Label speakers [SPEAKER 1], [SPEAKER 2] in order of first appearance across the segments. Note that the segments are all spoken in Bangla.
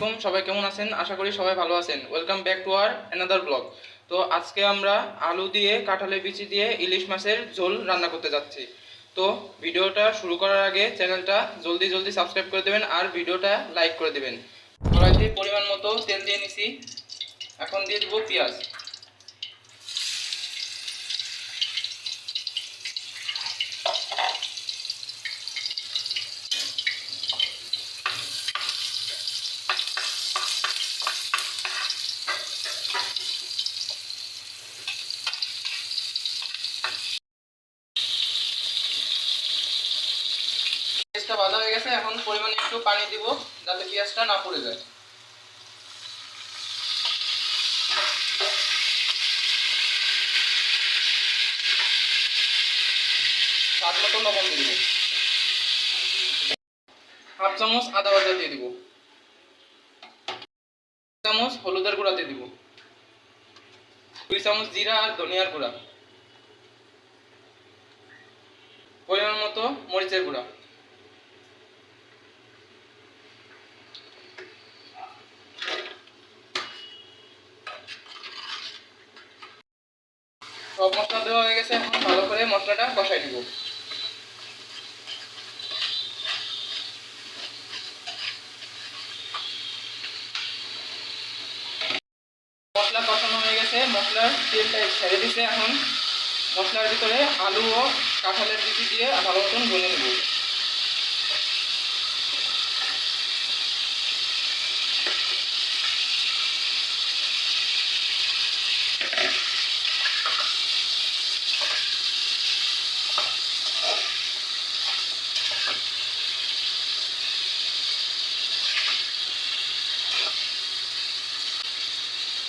[SPEAKER 1] আলাইকুম, সবাই কেমন আছেন? আশা করি সবাই ভালো আছেন। Welcome back to our another blog. তো আজকে আমরা আলু দিয়ে কাঁঠালের বিচি দিয়ে ইলিশ মাছের ঝোল রান্না করতে যাচ্ছি। তো ভিডিওটা শুরু করার আগে চ্যানেলটা জলদি সাবস্ক্রাইব করে দেবেন আর ভিডিওটা লাইক করে দেবেন। কড়াইতে পরিমাণ মতো তেল দিয়ে নিছি, এখন দিয়ে দেবো পেঁয়াজ। পেঁয়াজটা ভাজা হয়ে গেছে, এখন পরিমাণে একটু পানি দিব যাতে পেঁয়াজটা না পুড়ে যায়। স্বাদ মতো লবণ দিয়ে দিব, হাফ চামচ আদা বাটা দিয়ে দিব, চামচ হলুদের গুঁড়া দিয়ে দিব, 2 চামচ জিরা আর ধনিয়ার গুঁড়া, পরিমাণ মতো মরিচের গুঁড়া, সব মশলা দেওয়া হয়ে গেছে। এখন ভালো করে মশলাটা কষাই দিব। মশলা কষানো হয়ে গেছে, মশলার তেলটা ছেড়ে দিছে। এখন মশলার ভিতরে আলু ও কাঁঠালের বিচি দিয়ে ভালো মতন ভুনে নেব।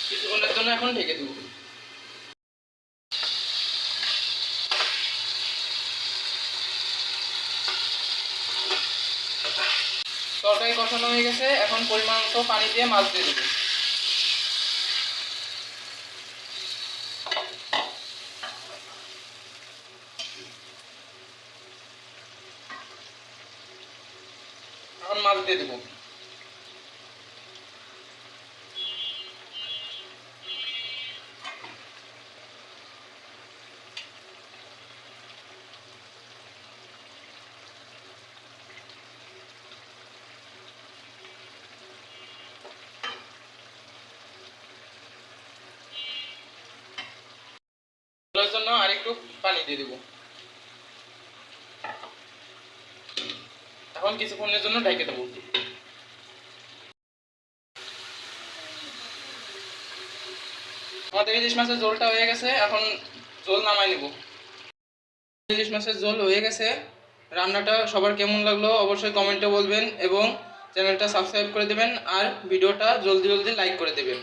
[SPEAKER 1] কিছুক্ষণের জন্য এখন ঢেকে দেব। তরকারি কষানো হয়ে গেছে, এখন পরিমাণ মতো পানি দিয়ে মাছ দিয়ে দেব। এখন মাছ দিয়ে দেব। ঝোলের জন্য আরেকটু পানি দিয়ে দেব। এখন কিছুক্ষণের জন্য ঢেকে দেব। আমাদের ইলিশ মাছের ঝোলটা হয়ে গেছে, এখন ঝোল নামাই নেব। ইলিশ মাছের ঝোল হয়ে গেছে। রান্নাটা সবার কেমন লাগলো অবশ্যই কমেন্টে বলবেন এবং চ্যানেলটা সাবস্ক্রাইব করে দেবেন আর ভিডিওটা জলদি লাইক করে দেবেন।